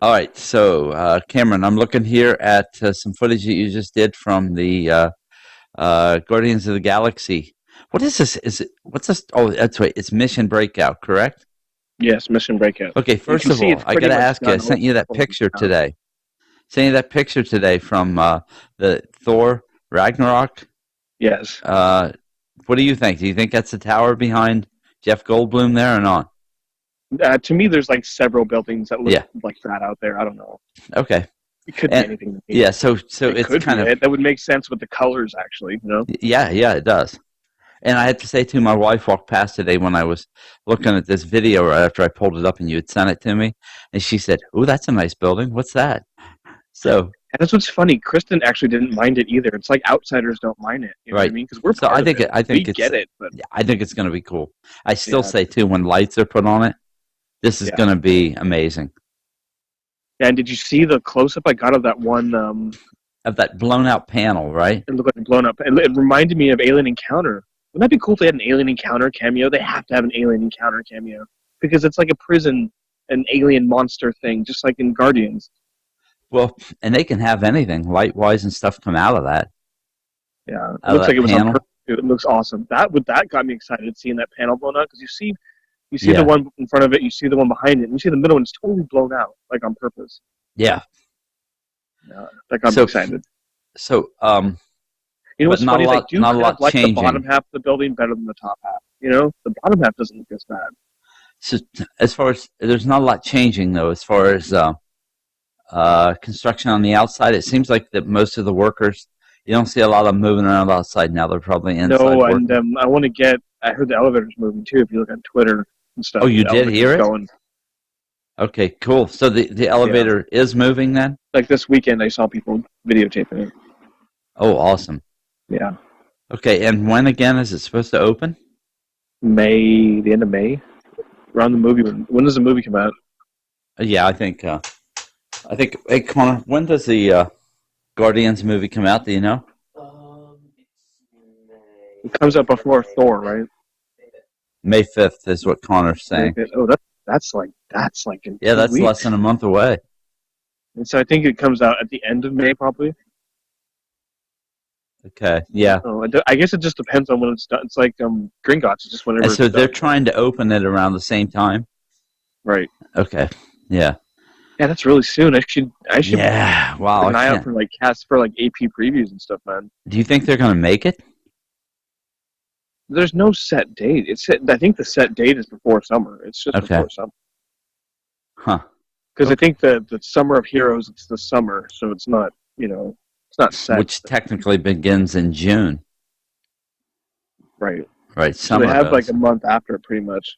All right, so Cameron, I'm looking here at some footage that you just did from the Guardians of the Galaxy. What is this? Is it what's this? Oh, that's right. It's Mission Breakout, correct? Yes, Mission Breakout. Okay, You first can of see all, it's I pretty got to much ask you. I done. All sent you that the picture out. today. Sent you that picture today from the Thor Ragnarok. Yes. What do you think? Do you think that's the tower behind Jeff Goldblum there or not? To me, there's like several buildings that look Yeah. like that out there. I don't know. Okay. It could be And anything to me. yeah, so It it's could kind be. of That would make sense with the colors, actually. yeah, it does. And I had to say too, my wife walked past today when I was looking at this video right after I pulled it up and you had sent it to me, and she said, "Oh, that's a nice building. What's that?" So And that's what's funny. Kristen actually didn't mind it either. It's like outsiders don't mind it. You know what I mean? Because we're So part I think of it. I think We it's get it, but I think it's going to be cool. I still yeah, say too, when lights are put on it, this is yeah. going to be amazing. And did you see the close-up I got of that one? Of that blown out panel, right? It looked like blown up. It reminded me of Alien Encounter. Wouldn't that be cool if they had an Alien Encounter cameo? They have to have an Alien Encounter cameo because it's like a prison, an alien monster thing, just like in Guardians. Well, and they can have anything light wise and stuff come out of that. Yeah, it Out of looks that like it was on panel. purpose. It looks awesome. That got me excited seeing that panel blown out because you see the Yeah, one in front of it, you see the one behind it, and you see the middle one is totally blown out, like on purpose. yeah. Yeah, that got me So excited. so You know but what's not funny a is I lot, do not a kind of lot like the bottom changing. half of the building better than the top half. You know, the bottom half doesn't look as bad. So as far as there's not a lot changing though, as far as construction on the outside, it seems like that most of the workers you don't see a lot of them moving around outside now. They're probably inside No, and working. I heard the elevator's moving too. If you look on Twitter and Oh, stuff, you the did elevator's hear it? going. Okay, cool. So the Yeah, elevator is moving then? like this weekend, I saw people videotaping it. Oh, awesome. Yeah, Okay, and when again is it supposed to open? the end of May, around the movie. When does the movie come out? Yeah, I think. Hey, Connor, when does the Guardians movie come out? Do you know? It comes out before Thor, right? May 5th is what Connor's saying. Oh, that's like in Yeah, two that's less weeks. than a month away. And so I think it comes out at the end of May, probably. Okay, yeah. Oh, I guess it just depends on when it's done. It's like Gringotts, it's just whenever And it's so they're done. trying to open it around the same time? Right. Okay, yeah. Yeah, that's really soon. I should Yeah, keep wow. an eye out for like casts for like AP previews and stuff, man. Do you think they're going to make it? There's no set date. I think the set date is before summer. It's just Okay. before summer. Huh. Because I think the Summer of Heroes, it's the summer, so it's not, it's not set. Which technically begins in June. Right. Right, So they summer have does. like a month after, pretty much.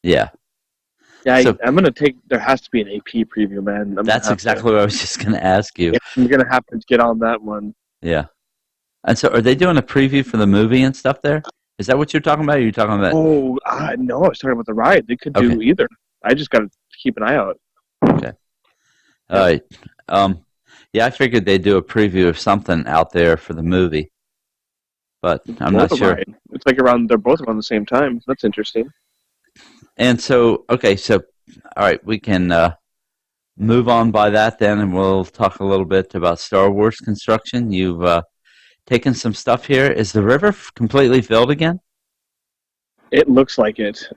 Yeah. Yeah, So I'm gonna take. There has to be an AP preview, man. that's exactly what I was just going to ask you. I'm gonna have to get on that one. Yeah. And so are they doing a preview for the movie and stuff there? Is that what you're talking about? Or are you talking about? Oh, no, I was talking about the ride. They could do Okay. either. I just gotta keep an eye out. Okay. All right. Yeah, I figured they'd do a preview of something out there for the movie, but I'm not Both sure. ride. It's like they're both around the same time. That's interesting. And so, okay, so all right, we can move on by that then, and we'll talk a little bit about Star Wars construction. You've taken some stuff here. Is the river completely filled again? It looks like it.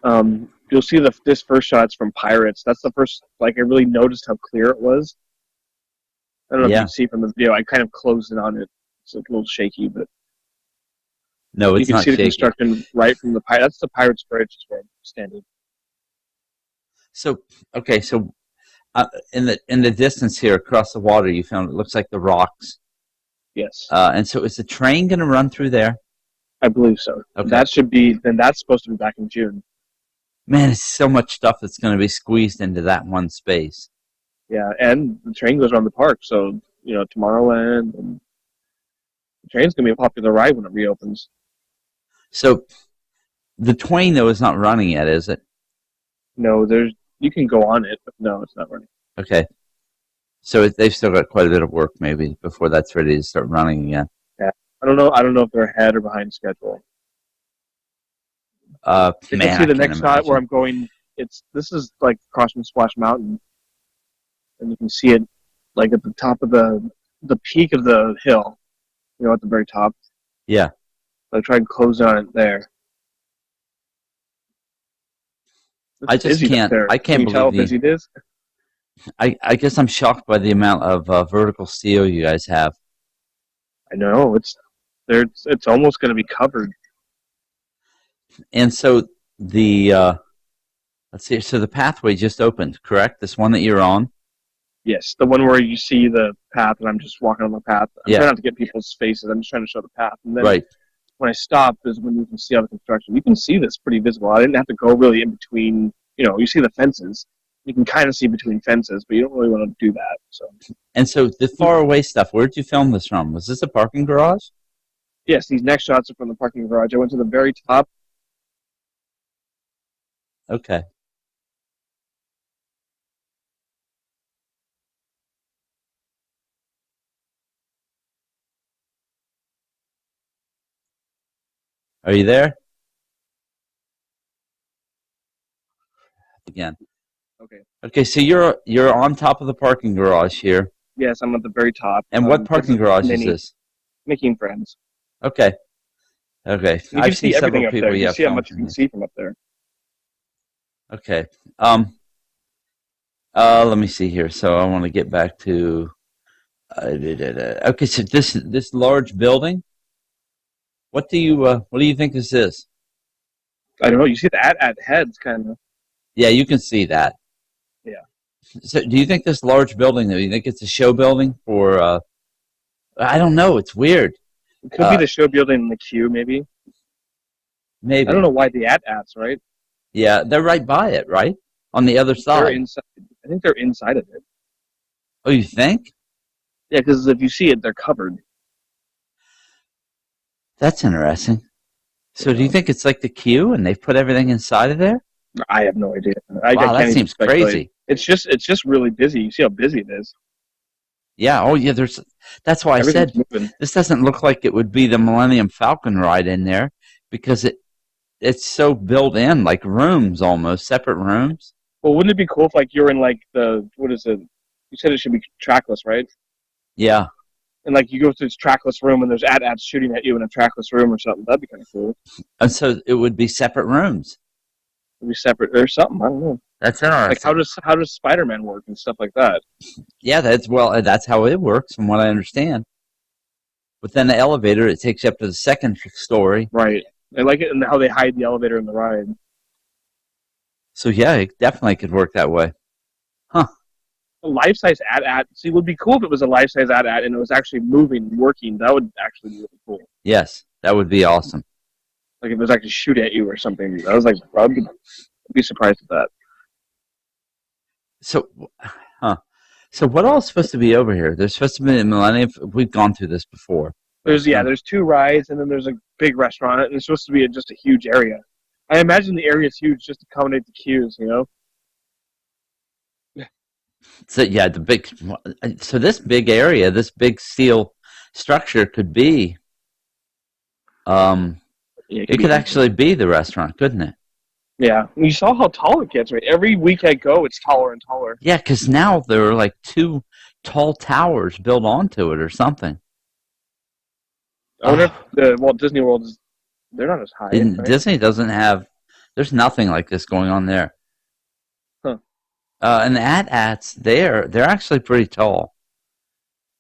You'll see this first shot's from Pirates. That's the first. Like I really noticed how clear it was. I don't know if you Yeah. can see from the video. I kind of closed it on it. It's a little shaky, but No, you it's can not see the shaky. construction right from the Pirates. That's the Pirates Bridge, is where I'm standing. So, okay, so in the distance here across the water, you found it looks like the rocks. Yes, And so, is the train going to run through there? I believe so. Okay. That should be. Then that's supposed to be back in June. Man, it's so much stuff that's going to be squeezed into that one space. Yeah, and the train goes around the park, so Tomorrowland, and the train's gonna be a popular ride when it reopens. So, the Twain though is not running yet, is it? No, you can go on it, but no, it's not running. Okay. So they've still got quite a bit of work maybe before that's ready to start running again. Yeah, I don't know. I don't know if they're ahead or behind schedule. You Man, can see I the can't next shot where imagine. I'm going. This is like across from Splash Mountain. and you can see it like at the top of the peak of the hill. At the very top. Yeah. I tried closing on it there. It's I just busy up can't. there. I Can can't you tell believe how the. busy it is? I guess I'm shocked by the amount of vertical steel you guys have. I know it's there. It's almost going to be covered. And so the let's see. So the pathway just opened, correct? This one that you're on. Yes, the one where you see the path, and I'm just walking on the path. I'm Yeah. trying not to get people's faces. I'm just trying to show the path, and then Right. when I stop is when you can see all the construction. You can see this pretty visible. I didn't have to go really in between. You see the fences. You can kind of see between fences, but you don't really want to do that. So. And so the far away stuff. Where did you film this from? Was this a parking garage? Yes, these next shots are from the parking garage. I went to the very top. Okay. Are you there? Again. Okay. Okay, so you're on top of the parking garage here. Yes, I'm at the very top. And what This parking is garage is mini this? making friends. Okay. Okay. You can I've seen see everything several up people, there. You yeah, can see how film much you from can this. see from up there. Okay. Let me see here. So I want to get back to okay, so this large building, what do you think this is? I don't know. You see the at heads kind of. Yeah, you can see that. Yeah. So do you think this large building, though, you think it's a show building for I don't know, it's weird. It could be the show building in the queue, maybe. Maybe. I don't know why the ats, right? Yeah, they're right by it, right? On the other They're side. inside. I think they're inside of it. Oh, you think? Yeah, because if you see it, they're covered. That's interesting. So do you think it's like the queue and they've put everything inside of there? I have no idea. Wow, I that can't even seems speculate. crazy. It's just really busy. You see how busy it is. Yeah, oh yeah, that's why I said Everything's moving. this doesn't look like it would be the Millennium Falcon ride in there because it's so built in, like rooms almost, separate rooms. Well, wouldn't it be cool if like you're in like what is it? You said it should be trackless, right? Yeah. And like you go to this trackless room and there's ats shooting at you in a trackless room or something. That'd be kind of cool. And so it would be separate rooms. It'd be separate or something. I don't know. That's interesting. Like how does Spider-Man work and stuff like that? Yeah, that's how it works from what I understand. But then the elevator, it takes you up to the second story. Right. I like it and how they hide the elevator in the ride. So yeah, it definitely could work that way. Huh. A life-size at. See, it would be cool if it was a life-size at and it was actually moving and working. That would actually be really cool. Yes, that would be awesome. Like if it was actually shoot at you or something. I was like, I'd be surprised at that. So, So what all is supposed to be over here? There's supposed to be a Millennium. We've gone through this before. There's 2 rides and then there's a big restaurant and it's supposed to be just a huge area. I imagine the area is huge just to accommodate the queues, So yeah, so this big area, this big steel structure could be, it could actually be the restaurant, couldn't it? Yeah, you saw how tall it gets, right? Every week I go, it's taller and taller. Yeah, because now there are like 2 tall towers built onto it or something. I wonder if the Walt Disney World they're not as high. Right? Disney doesn't have, there's nothing like this going on there. Huh. And the AT-ATs, they're actually pretty tall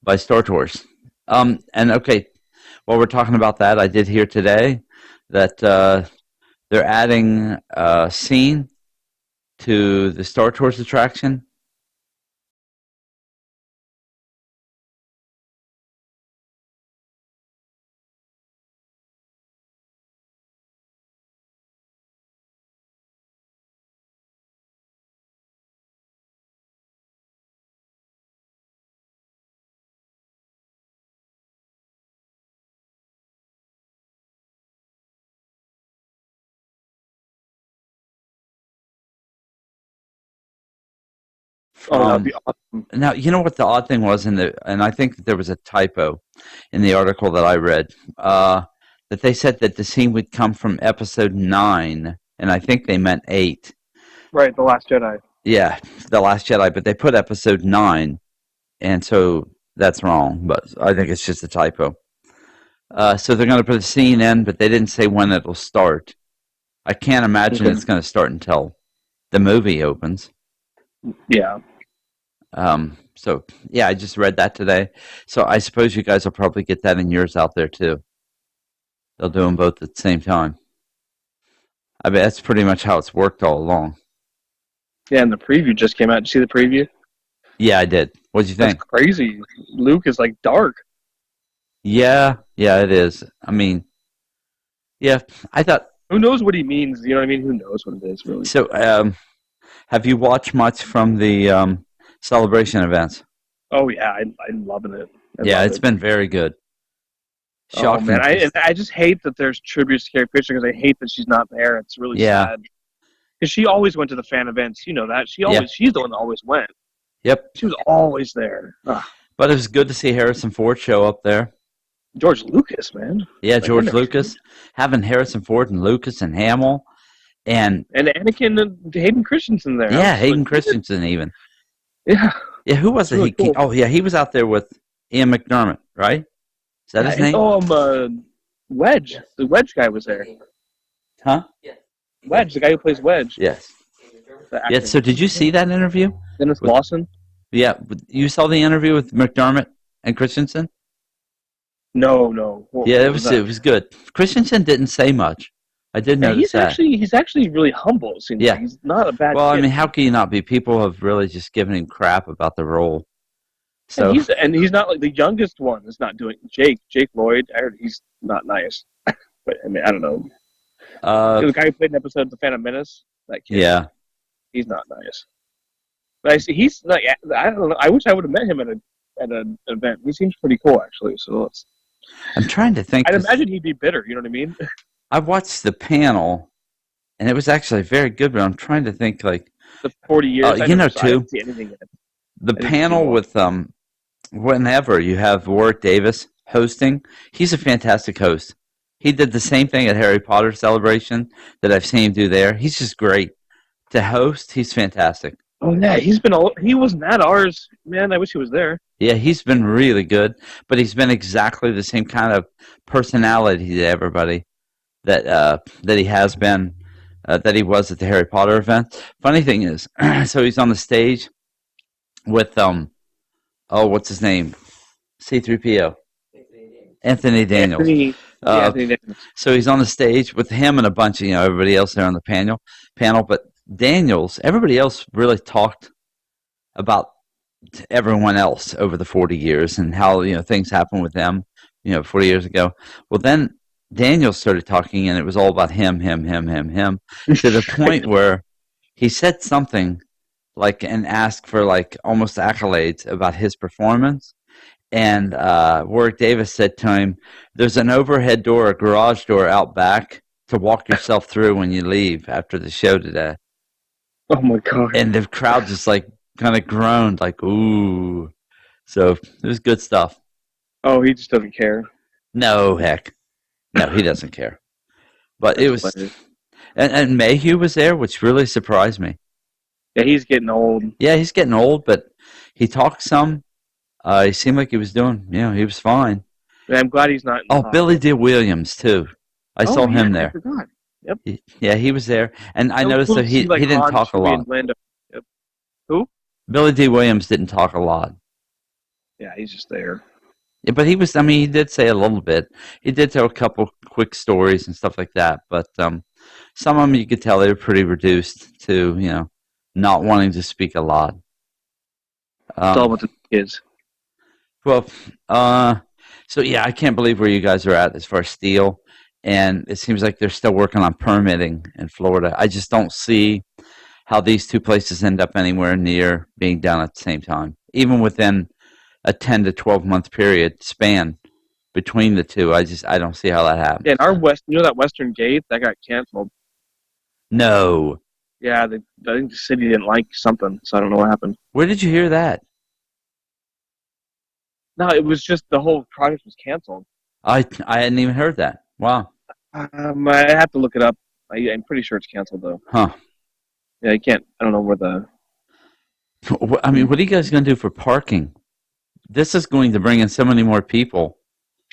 by Star Tours. And okay, while we're talking about that, I did hear today that they're adding a scene to the Star Tours attraction. Oh, that'd be awesome. Now, you know what the odd thing was and I think that there was a typo in the article that I read, that they said that the scene would come from episode 9, and I think they meant 8. Right, The Last Jedi. Yeah, The Last Jedi, but they put episode 9, and so that's wrong, but I think it's just a typo. So they're going to put a scene in, but they didn't say when it'll start. I can't imagine Okay. it's going to start until the movie opens. Yeah. So yeah, I just read that today. So I suppose you guys will probably get that in yours out there too. They'll do them both at the same time. I mean, that's pretty much how it's worked all along. Yeah, and the preview just came out. Did you see the preview? Yeah, I did. What'd you That's think? crazy. Luke is like dark. Yeah, it is. I mean, yeah, I thought Who knows what he means? You know what I mean? Who knows what it is, really? so. Have you watched much from the celebration events? Oh, yeah. I'm loving it. I Yeah, love it's it. been very good. Oh, Shocking. man. I just hate that there's tributes to Carrie Fisher because I hate that she's not there. It's really Yeah. sad. Because she always went to the fan events. You know that. Yeah. She's the one that always went. Yep. She was always there. Ugh. But it was good to see Harrison Ford show up there. George Lucas, man. Yeah, Like, George Lucas. Having Harrison Ford and Lucas and Hamill. And Anakin and Hayden Christensen there. yeah, Hayden Christensen even. Yeah. Yeah, who was it? Really cool. Oh, yeah, he was out there with Ian McDermott, right? Is that his name? Oh, Wedge. The Wedge guy was there. Huh? Wedge, the guy who plays Wedge. Yes. The actor. Yeah, so did you see that interview? Dennis Lawson? Yeah, you saw the interview with McDermott and Christensen? No. Yeah, it was good. Christensen didn't say much. I did notice that. He's actually really humble. It seems Yeah. like. He's not a bad Well, kid. I mean, how can you not be? People have really just given him crap about the role. So and he's not like the youngest one. Is not doing Jake Lloyd. I heard he's not nice. But I mean, I don't know. The guy who played an episode of The Phantom Menace. That kid. yeah. He's not nice. But I see he's like I don't know. I wish I would have met him at an event. He seems pretty cool actually. So I'm trying to think. I'd imagine he'd be bitter. You know what I mean? I watched the panel, and it was actually very good. But I'm trying to think, like The 40 years. I too. didn't see anything in it. The didn't panel see with whenever you have Warwick Davis hosting, he's a fantastic host. He did the same thing at Harry Potter Celebration that I've seen him do there. He's just great to host. He's fantastic. Oh yeah, he wasn't at ours, man. I wish he was there. Yeah, he's been really good, but he's been exactly the same kind of personality to everybody that he has been, that he was at the Harry Potter event. Funny thing is, so he's on the stage with what's his name? C-3PO. Anthony Daniels. Anthony Daniels. So he's on the stage with him and a bunch of everybody else there on the panel. But Daniels, everybody else really talked about everyone else over the 40 years and how things happened with them 40 years ago. Well, then Daniels started talking, and it was all about him, to the point where he said something like and asked for like almost accolades about his performance. And Warwick Davis said to him, "There's an overhead door, a garage door out back to walk yourself through when you leave after the show today." Oh my god! And the crowd just like kind of groaned, like "ooh." So it was good stuff. Oh, he just doesn't care. No, heck, no, he doesn't care. But it was, hilarious. and Mayhew was there, which really surprised me. Yeah, he's getting old. Yeah, he's getting old, but he talked some. He seemed like he was doing, he was fine. Yeah, I'm glad he's not. Billy D. Williams too. I saw him there. I forgot. Yep. Yeah, he was there, and I So noticed cool that to he see, like, didn't Han, talk a Chewie, lot. and Lando. Yep. Who? Billy D. Williams didn't talk a lot. Yeah, he's just there. Yeah, but he was. I mean, he did say a little bit. He did tell a couple quick stories and stuff like that. But some of them you could tell they were pretty reduced to not wanting to speak a lot. It's all about the kids. Well, so yeah, I can't believe where you guys are at as far as steel, and it seems like they're still working on permitting in Florida. I just don't see how these two places end up anywhere near being done at the same time, even within a 10 to 12 month period span between the two. I don't see how that happens. Yeah, and that Western Gate that got canceled. No. Yeah, I think the city didn't like something, so I don't know what happened. Where did you hear that? No, it was just the whole project was canceled. I hadn't even heard that. Wow. I have to look it up. I'm pretty sure it's canceled though. Huh. Yeah, I can't. I don't know where the I mean, what are you guys going to do for parking? This is going to bring in so many more people.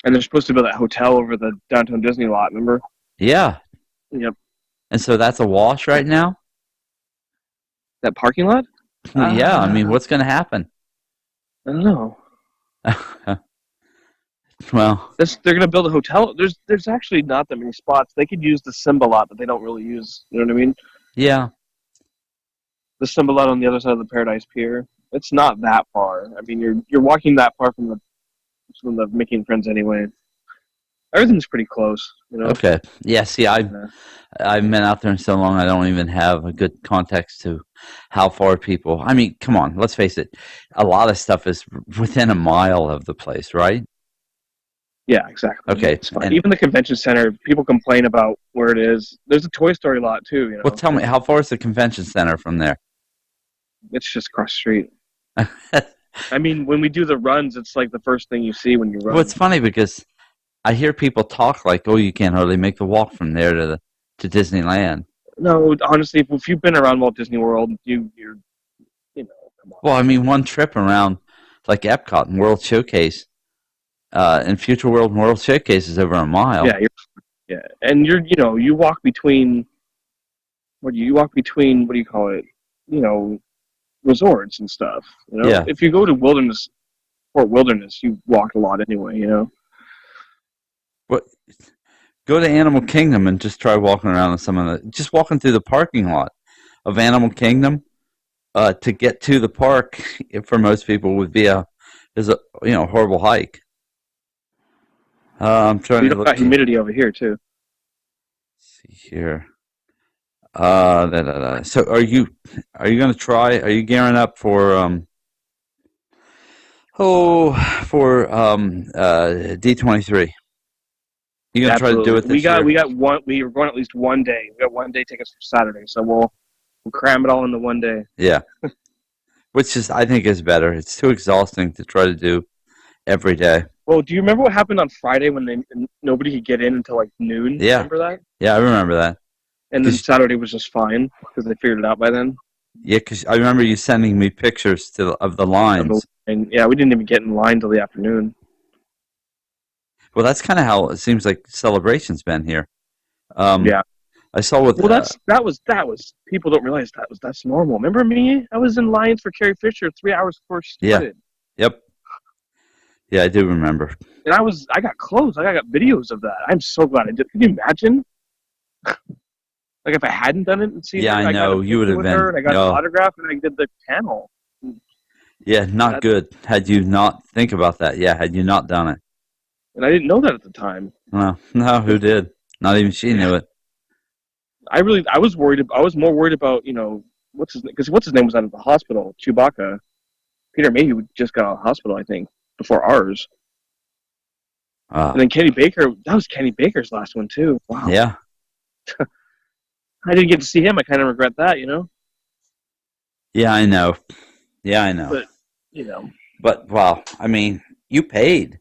And they're supposed to build that hotel over the downtown Disney lot, remember? Yeah. Yep. And so that's a wash right now? That parking lot? Yeah, I mean, what's going to happen? I don't know. Well, They're going to build a hotel. There's actually not that many spots. They could use the Simba lot, but they don't really use. You know what I mean? yeah. The Simba lot on the other side of the Paradise Pier. It's not that far. I mean, you're walking that far from the Mickey and Friends anyway. Everything's pretty close. You know. Okay. Yeah. See, I've been out there in so long, I don't even have a good context to how far people. I mean, come on, let's face it. A lot of stuff is within a mile of the place, right? Yeah, exactly. Okay. And even the convention center, people complain about where it is. There's a Toy Story lot too. You know. Well, tell me, how far is the convention center from there? It's just across the street. I mean, when we do the runs, it's like the first thing you see when you run. Well, it's funny because I hear people talk like, "Oh, you can't hardly make the walk from there to Disneyland." No, honestly, if you've been around Walt Disney World, you're come on. Well, I mean, one trip around like Epcot and World Showcase, and Future World and World Showcase is over a mile. Yeah, and you walk between. What do you call it? Resorts and stuff. Yeah. If you go to Fort Wilderness, you walk a lot anyway. What? Go to Animal Kingdom and just try walking around just walking through the parking lot of Animal Kingdom to get to the park for most people would be a horrible hike. I'm trying to look. Got humidity over here too. Let's see here. So are you going to try? Are you gearing up for D23? You gonna try to do it this year? We were going at least one day. We got one day tickets for Saturday, so we'll cram it all into one day. Yeah, which I think is better. It's too exhausting to try to do every day. Well, do you remember what happened on Friday when nobody could get in until like noon? Yeah. Remember that? Yeah, I remember that. And then Saturday was just fine because they figured it out by then. Yeah, because I remember you sending me pictures of the lines. And yeah, we didn't even get in line till the afternoon. Well, that's kind of how it seems like Celebration's been here. Yeah, I saw with. Well, that was people don't realize that's normal. Remember me? I was in lines for Carrie Fisher 3 hours before she started. Yeah. Yep. Yeah, I do remember. And I got clothes. I got videos of that. I'm so glad I did. Can you imagine? Like if I hadn't done it and seen her, I know you would have been. And I got an autograph and I did the panel. Yeah, not good. Had you not think about that? Yeah, had you not done it. And I didn't know that at the time. No, who did? Not even she knew it. I was worried. I was more worried about what's his name was out of the hospital. Chewbacca. Peter Mayhew just got out of the hospital, I think, before ours. And then Kenny Baker. That was Kenny Baker's last one too. Wow. Yeah. I didn't get to see him. I kind of regret that, Yeah, I know. But But wow, I mean, you paid.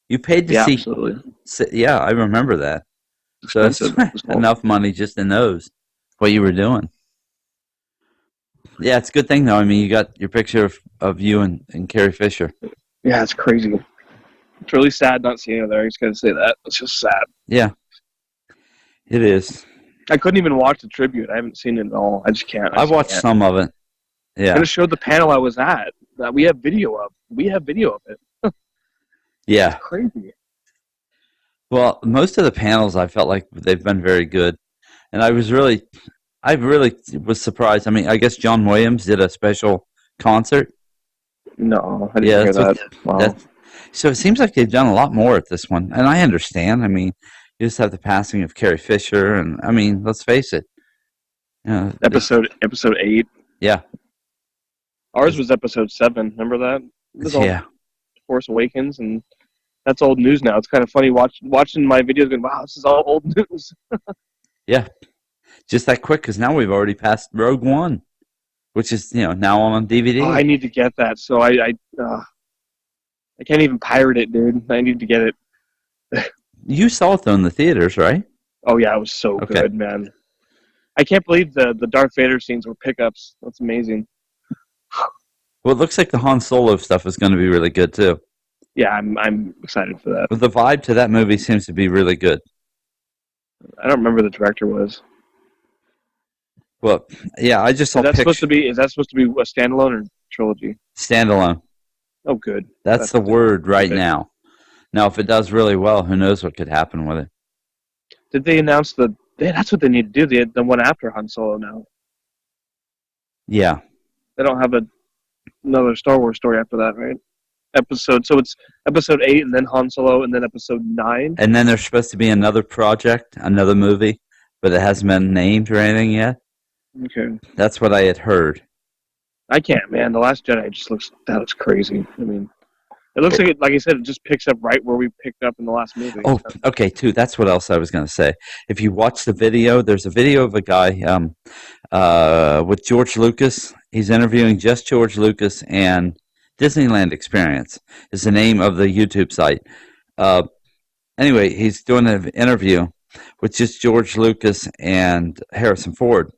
You paid to see. Absolutely. Yeah, I remember that. So that's enough money just in those. What you were doing. Yeah, it's a good thing though. I mean, you got your picture of you and Carrie Fisher. Yeah, it's crazy. It's really sad not seeing her there. I just gotta say that. It's just sad. Yeah, it is. I couldn't even watch the tribute. I haven't seen it at all. I just can't. I watched some of it. Yeah. And it showed the panel I was at that we have video of. We have video of it. Yeah. It's crazy. Well, most of the panels I felt like they've been very good. And I really was surprised. I mean, I guess John Williams did a special concert. No, I didn't hear that. Wow. So it seems like they've done a lot more at this one. And I understand. I mean, you just have the passing of Carrie Fisher. And, I mean, let's face it. Episode 8. Yeah. Ours was episode 7. Remember that? It was yeah. Force Awakens, and that's old news now. It's kind of funny watching my videos going, wow, this is all old news. Yeah. Just that quick, because now we've already passed Rogue One, which is, now on DVD. Oh, I need to get that. So I can't even pirate it, dude. I need to get it. You saw it, though, in the theaters, right? Oh, yeah, it was so good, man. I can't believe the Darth Vader scenes were pickups. That's amazing. Well, it looks like the Han Solo stuff is going to be really good too. Yeah, I'm excited for that. But the vibe to that movie seems to be really good. I don't remember who the director was. Well, yeah, I just saw Is that supposed pictures. to be? Is that supposed to be a standalone or trilogy? Standalone. Oh, good. That's the word right okay. now. Now, if it does really well, who knows what could happen with it? Did they announce the? That's what they need to do. The one after Han Solo now. Yeah. They don't have another Star Wars story after that, right? So it's episode 8, and then Han Solo, and then episode 9. And then there's supposed to be another project, another movie, but it hasn't been named or anything yet. Okay. That's what I had heard. I can't, man. The Last Jedi just looks crazy. I mean, it looks like I said, it just picks up right where we picked up in the last movie. Oh, okay, too. That's what else I was going to say. If you watch the video, there's a video of a guy with George Lucas. He's interviewing just George Lucas, and Disneyland Experience is the name of the YouTube site. Anyway, he's doing an interview with just George Lucas and Harrison Ford.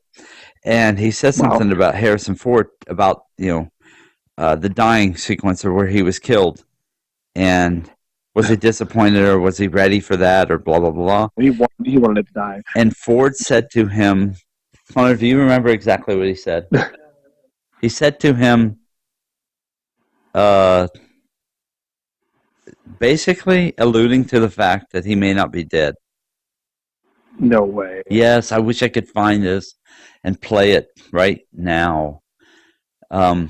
And he says something about Harrison Ford, about, the dying sequence or where he was killed. And was he disappointed, or was he ready for that, or blah, blah, blah? He wanted to die. And Ford said to him, Connor, do you remember exactly what he said? He said to him, basically alluding to the fact that he may not be dead. No way. Yes, I wish I could find this and play it right now. No,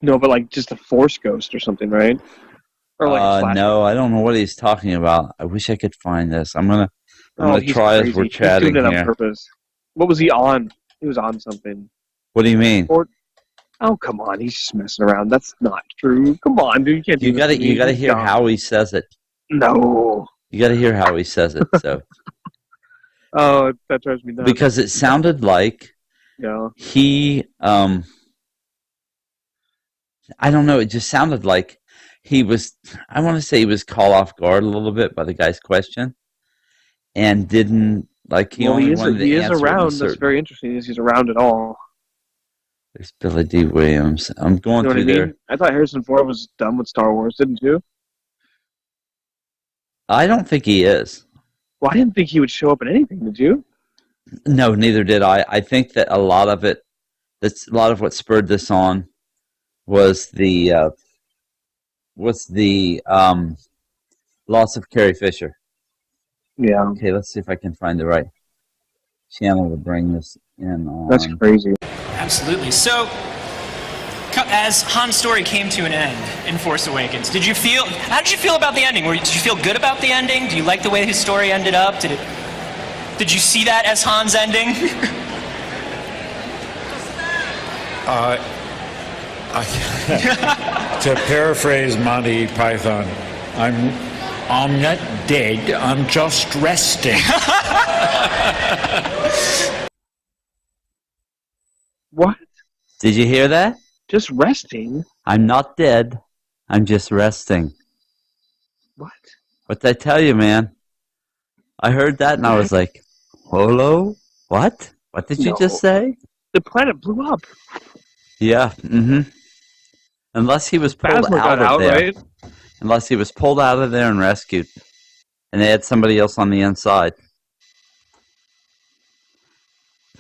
but like just a Force ghost or something, right? Or like no, I don't know what he's talking about. I wish I could find this. I'm gonna try crazy. as we're chatting he's doing it here. On purpose. What was he on? He was on something. What do you mean? Oh, come on! He's just messing around. That's not true. Come on, dude! You can't. You gotta hear how he says it. No. You gotta hear how he says it. So. Oh, that drives me nuts. Because it sounded like he, I don't know, it just sounded like he was, I want to say he was caught off guard a little bit by the guy's question, and didn't, like, he only wanted to answer around. That's very interesting. He's around at all. There's Billy D. Williams. I'm going through there. I thought Harrison Ford was done with Star Wars, didn't you? I don't think he is. Well, I didn't think he would show up in anything, did you? No, neither did I. I think that a lot of what spurred this on was the loss of Carrie Fisher. Yeah. Okay, let's see if I can find the right channel to bring this in on. That's crazy. Absolutely. So, as Han's story came to an end in Force Awakens, how did you feel about the ending? Did you feel good about the ending? Do you like the way his story ended up? Did you see that as Han's ending? To paraphrase Monty Python, I'm not dead, I'm just resting. What? Did you hear that? Just resting? I'm not dead. I'm just resting. What? What did I tell you, man? I heard that and I was like, hello? What? What did you just say? The planet blew up. Yeah, Unless he was pulled out of there. Right? Unless he was pulled out of there and rescued. And they had somebody else on the inside.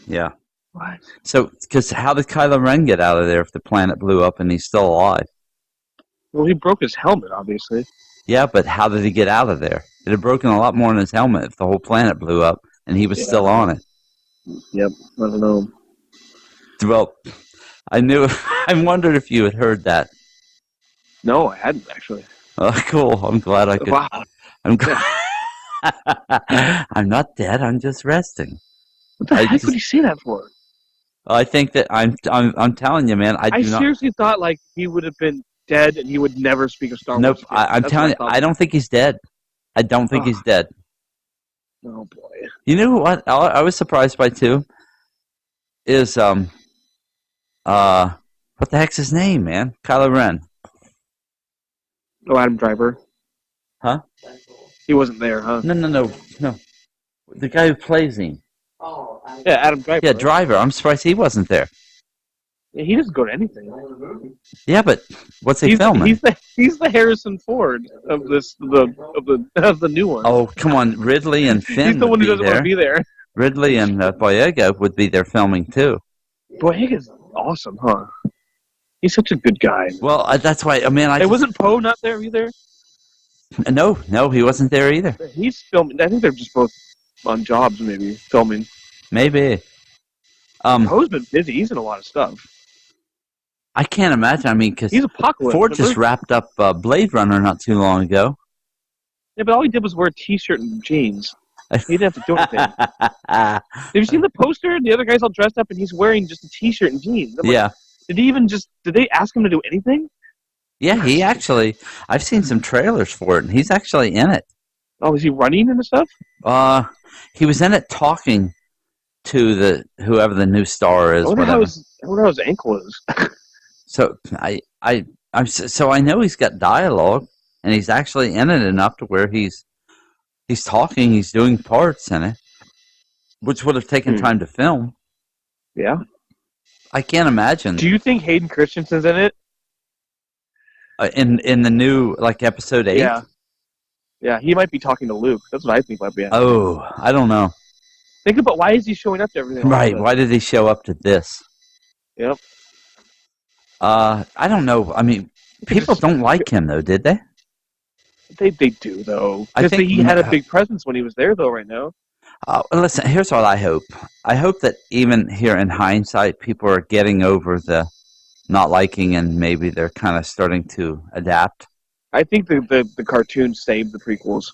Yeah. What? So, because how did Kylo Ren get out of there if the planet blew up and he's still alive? Well, he broke his helmet, obviously. Yeah, but how did he get out of there? It had broken a lot more in his helmet if the whole planet blew up and he was still on it. Yep, I don't know. Well, I knew. I wondered if you had heard that. No, I hadn't, actually. Oh, cool. I'm glad I could. Wow. I'm glad. I'm not dead. I'm just resting. What the heck would you say that for? I think that I'm telling you, man. I seriously thought like he would have been dead and he would never speak of Star Wars. Nope. I'm telling you, I don't think he's dead. I don't think he's dead. Oh boy. You know what? I was surprised by too. Is what the heck's his name, man? Kylo Ren. Oh, Adam Driver. Huh? He wasn't there, huh? No. The guy who plays him. Yeah, Adam Driver. Yeah, Driver. I'm surprised he wasn't there. Yeah, he doesn't go to anything. Yeah, but what's he He's filming? he's the Harrison Ford of the new one. Oh, come on. Ridley and Finn He's the would one who be doesn't want there. to be there. Ridley and Boyega would be there filming too. Boyega's awesome, huh? He's such a good guy. Well, that's why. I mean, Wasn't Poe not there either? No, he wasn't there either. He's filming. I think they're just both on jobs, maybe filming. Maybe. Poe's been busy. He's in a lot of stuff. I can't imagine. I mean, because he's Apocalypse. Ford just wrapped up Blade Runner not too long ago. Yeah, but all he did was wear a T-shirt and jeans. He didn't have to do anything. Have you seen the poster? The other guy's all dressed up, and he's wearing just a T-shirt and jeans. Yeah. Did they ask him to do anything? Yeah, he actually. I've seen some trailers for it, and he's actually in it. Oh, is he running and stuff? He was in it talking to whoever the new star is. I wonder how his ankle is. So I know he's got dialogue, and he's actually in it enough to where he's talking, he's doing parts in it, which would have taken time to film. Yeah. I can't imagine. Do you think Hayden Christensen's in it? In the new, like, episode 8? Yeah. Yeah, he might be talking to Luke. That's what I think might be happening. Oh, I don't know. Think about why is he showing up to everything? Right, why did he show up to this? Yep. I don't know. I mean, people don't like him, though, did they? They do, though. I think he had a big presence when he was there, though, right now. Listen, here's what I hope. I hope that even here in hindsight, people are getting over the not liking, and maybe they're kind of starting to adapt. I think the cartoon saved the prequels.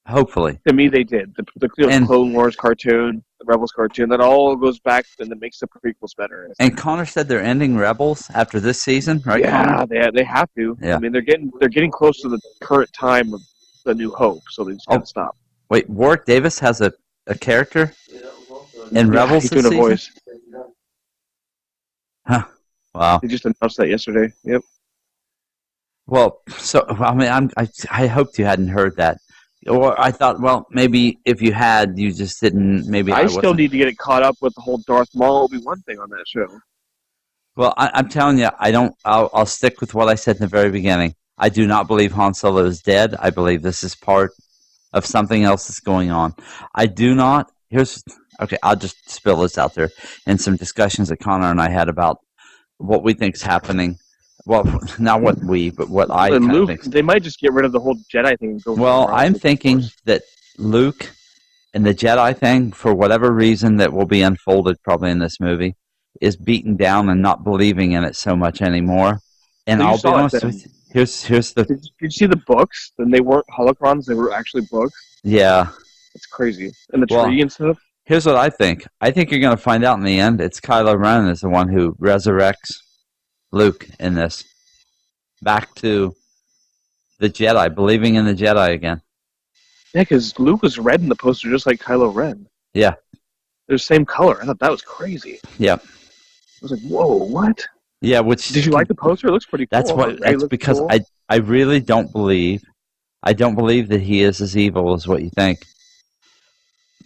Hopefully. To me, they did. The Clone Wars cartoon, the Rebels cartoon, that all goes back and it makes the prequels better. And Connor said they're ending Rebels after this season, right, yeah, Connor? they have to. Yeah. I mean, they're getting close to the current time of The New Hope, so they just got to stop. Wait, Warwick Davis has a character in Rebels he's this doing season? a voice. Huh. Wow. He just announced that yesterday. Yep. Well, so I mean, I hoped you hadn't heard that, or I thought, well, maybe if you had, you just didn't. Maybe I still need to get it caught up with the whole Darth Maul Obi-Wan thing on that show. Well, I'm telling you, I don't. I'll stick with what I said in the very beginning. I do not believe Han Solo is dead. I believe this is part of something else that's going on. I do not. Okay. I'll just spill this out there in some discussions that Connor and I had about what we think is happening. Well, not what but what I think. They might just get rid of the whole Jedi thing. And go well, I'm thinking that Luke and the Jedi thing, for whatever reason that will be unfolded probably in this movie, is beaten down and not believing in it so much anymore. And So I'll be honest with you. Here's the. Did you see the books? And they weren't holocrons; they were actually books. Yeah. It's crazy, and the tree and stuff. Here's what I think. I think you're going to find out in the end. It's Kylo Ren is the one who resurrects Luke in this, back to the Jedi, believing in the Jedi again. Yeah, because Luke was red in the poster, just like Kylo Ren. Yeah. They're the same color. I thought that was crazy. Yeah. I was like, whoa, what? Yeah, which... Did you like the poster? It looks pretty cool. That's because cool. I really don't believe... I don't believe that he is as evil as what you think.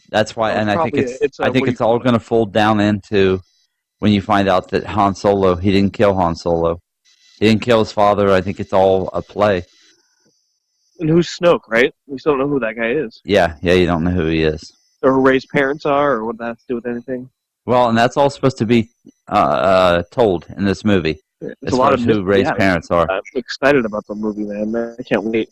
That's why, and I think it's all going to fold down into when you find out that Han Solo, he didn't kill Han Solo. He didn't kill his father. I think it's all a play. And who's Snoke, right? We still don't know who that guy is. Yeah, you don't know who he is. Or who Rey's parents are, or what that has to do with anything. Well, and that's all supposed to be told in this movie. As far as who Rey's parents are. I'm excited about the movie, man. I can't wait.